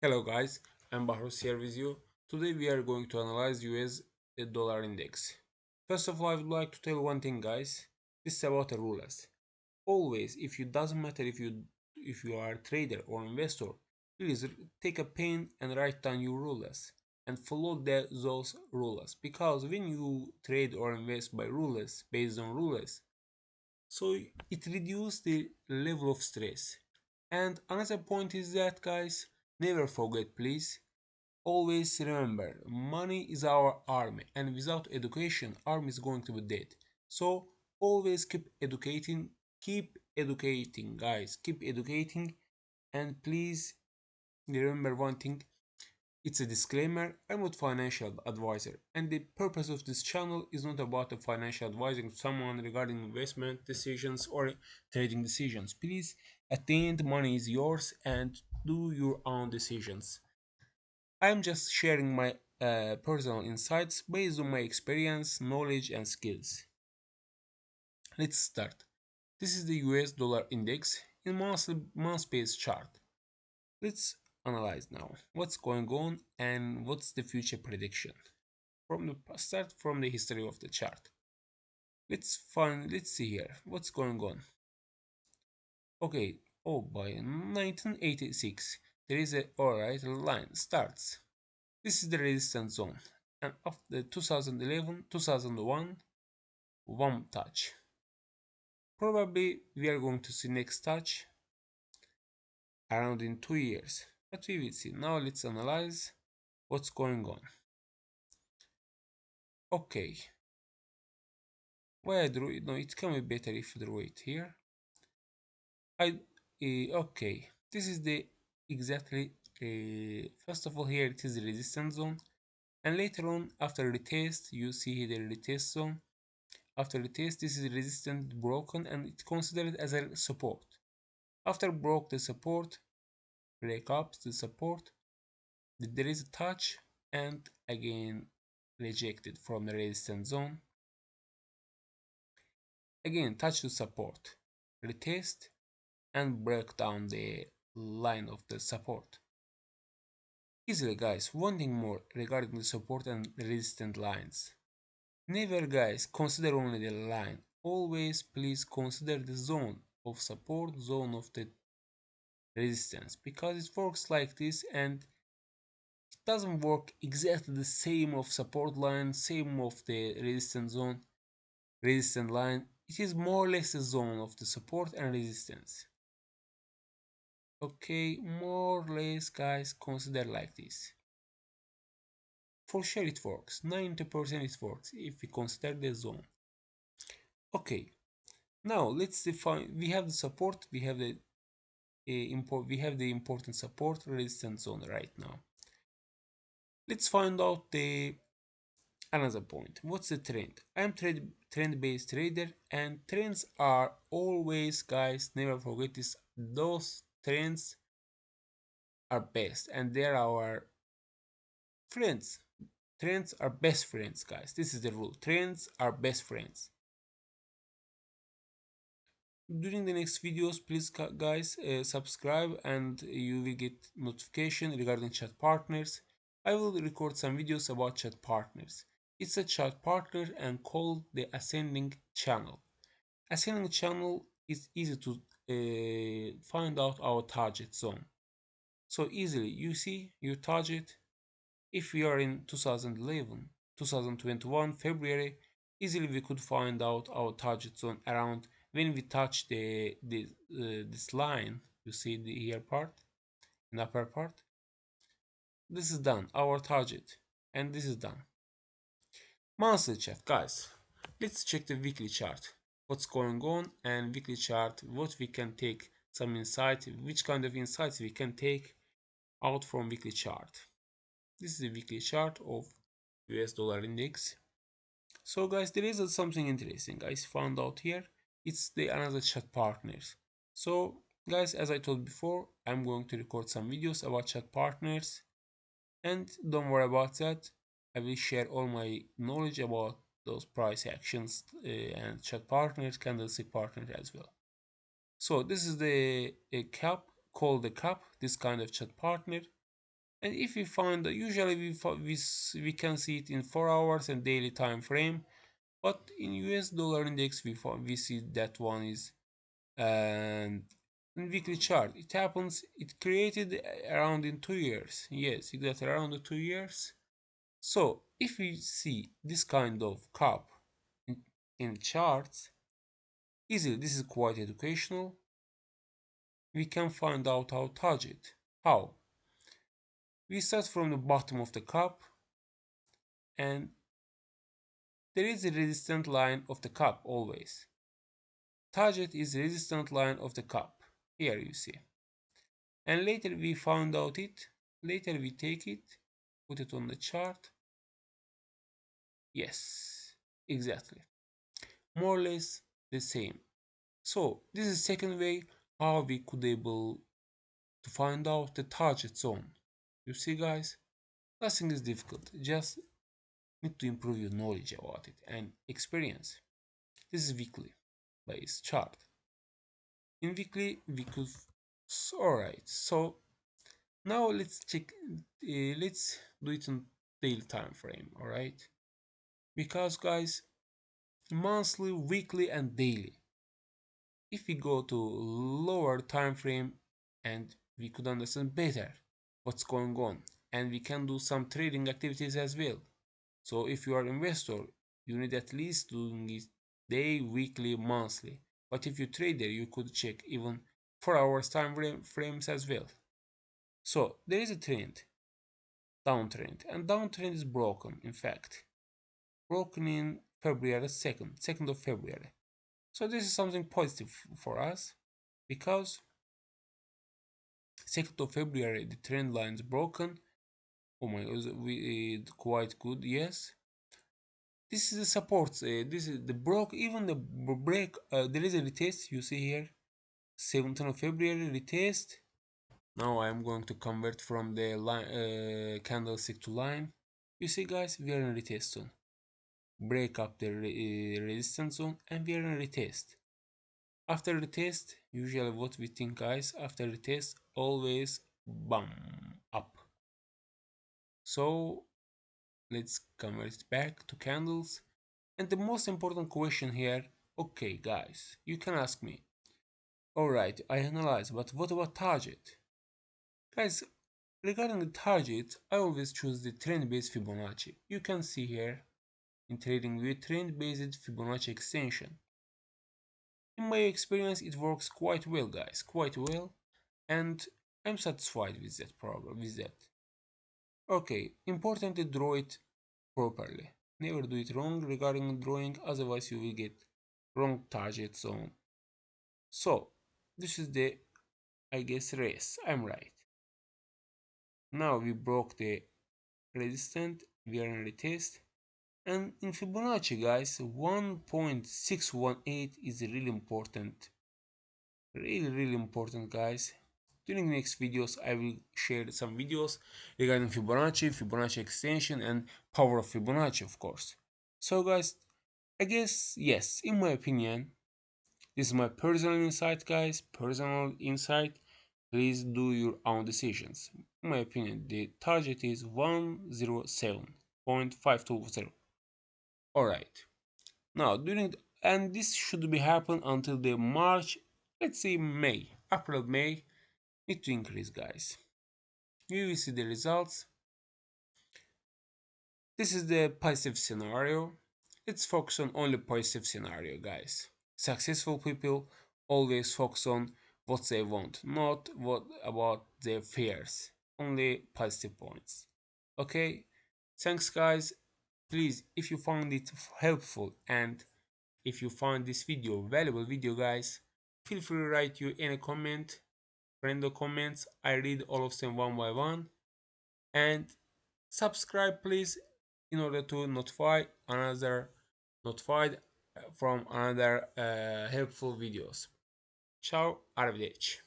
Hello guys, I'm Bahros here with you. Today we are going to analyze US dollar index. First of all, I would like to tell one thing guys. This is about the rules. Always, if it doesn't matter if you are a trader or investor, please take a pen and write down your rules and follow those rules because when you trade or invest by rules based on rules, so it reduces the level of stress. And another point is that guys, never forget please. Always remember, money is our army, and without education, army is going to be dead. So always keep educating, guys, keep educating, and please remember one thing. It's a disclaimer, I'm not financial advisor, and the purpose of this channel is not about a financial advising to someone regarding investment decisions or trading decisions. Please, at the end, money is yours and do your own decisions. I'm just sharing my personal insights based on my experience, knowledge, and skills. Let's start. This is the US dollar index in month-based chart. Let's analyze now what's going on and what's the future prediction. Start from the history of the chart. Let's see here what's going on. Okay, by 1986 there is a alright line starts. This is the resistance zone, and after 2011 2001 one touch. Probably we are going to see next touch around in 2 years, but we will see. Now let's analyze what's going on. Okay, why I drew it? No, it can be better if I draw it here. Okay, this is the exactly. First of all, here it is the resistance zone, and later on, after retest, you see the retest zone. After retest, this is resistance broken, and it's considered as a support. After broke the support, break up the support, there is a touch, and again rejected from the resistance zone. Again, touch the support, retest, and break down the line of the support. Easily guys, one thing more regarding the support and resistance lines. Never guys consider only the line. Always please consider the zone of support, zone of the resistance, because it works like this and it doesn't work exactly the same of support line, same of the resistance zone, resistance line. It is more or less a zone of the support and resistance. Okay, more or less guys consider like this. For sure it works, 90% it works if we consider the zone. Okay, now let's define, we have the support, we have the important support resistance zone right now. Let's find out the another point. What's the trend? I'm trend based trader, and trends are always guys, never forget this, those trends are best and they're our friends. Trends are best friends guys. This is the rule. Trends are best friends. During the next videos, please guys subscribe and you will get notification regarding chat partners. I will record some videos about chat partners. It's a chat partner and called the ascending channel. Ascending channel is easy to find out our target zone. So easily you see your target. If we are in 2011 2021 February, easily we could find out our target zone around when we touch this line. You see the here part, in upper part. This is done, our target, and this is done. Monthly chart guys, let's check the weekly chart, what's going on, and weekly chart, what we can take some insight, which kind of insights we can take out from weekly chart. This is the weekly chart of US dollar index. So guys, there is something interesting I found out here. It's the another chat partners. So guys, as I told before, I'm going to record some videos about chat partners, and don't worry about that. I will share all my knowledge about those price actions and chat partners, candlestick partners as well. So this is the cap, called the cap, this kind of chat partner. And if we find that usually we can see it in 4 hours and daily time frame, but in US dollar index we see that one is and in weekly chart it happens, it created around in 2 years. Yes, exactly around the 2 years. So if we see this kind of cup in, in charts easily, this is quite educational, we can find out how to touch it. How? We start from the bottom of the cup, and there is a resistant line of the cup always. Target is resistant line of the cup. Here you see. And later we found out it. Later we take it, put it on the chart. Yes, exactly. More or less the same. So this is second way how we could able to find out the target zone. You see guys, nothing is difficult. Just need to improve your knowledge about it and experience. This is weekly based chart. In weekly we could, alright, so now let's check, let's do it in daily time frame, alright, because guys, monthly, weekly and daily, if we go to lower time frame and we could understand better what's going on, and we can do some trading activities as well. So if you are investor, you need at least doing it day, weekly, monthly. But if you trader, you could check even 4 hours time frames as well. So there is a trend, downtrend, and downtrend is broken, in fact. Broken in February 2nd, 2nd of February. So this is something positive for us because 2nd of February the trend line is broken. Oh my god, we quite good, yes. This is the support. This is the broke. Even the break. There is a retest. You see here, 17th of February retest. Now I am going to convert from the line candlestick to line. You see, guys, we are in retest zone. Break up the resistance zone, and we are in retest. After retest, usually what we think, guys, after retest, always bam up. So let's convert it back to candles. And the most important question here, okay guys, you can ask me, alright, I analyze, but what about target? Guys, regarding the target, I always choose the trend-based Fibonacci. You can see here in trading with trend-based Fibonacci extension. In my experience, it works quite well, guys, quite well, and I'm satisfied with that program, with that. Okay, important to draw it properly. Never do it wrong regarding drawing, otherwise you will get wrong target zone. So this is the, I guess, race. I'm right. Now we broke the resistance, we are in retest, and in Fibonacci, guys, 1.618 is really important, really important, guys. During the next videos I will share some videos regarding Fibonacci extension, and power of Fibonacci, of course. So guys, I guess, yes, in my opinion, this is my personal insight, guys, personal insight. Please do your own decisions. In my opinion, the target is 107.520. Alright. Now, and this should be happen until the March, let's say May, April, May, need to increase, guys. You will see the results. This is the positive scenario. Let's focus on only positive scenario, guys. Successful people always focus on what they want, not what about their fears. Only positive points. Okay? Thanks, guys. Please, if you found it helpful and if you found this video valuable video, guys, feel free to write you any comment, random comments. I read all of them one by one. And subscribe, please, in order to notified from another helpful videos. Ciao, arrivederci.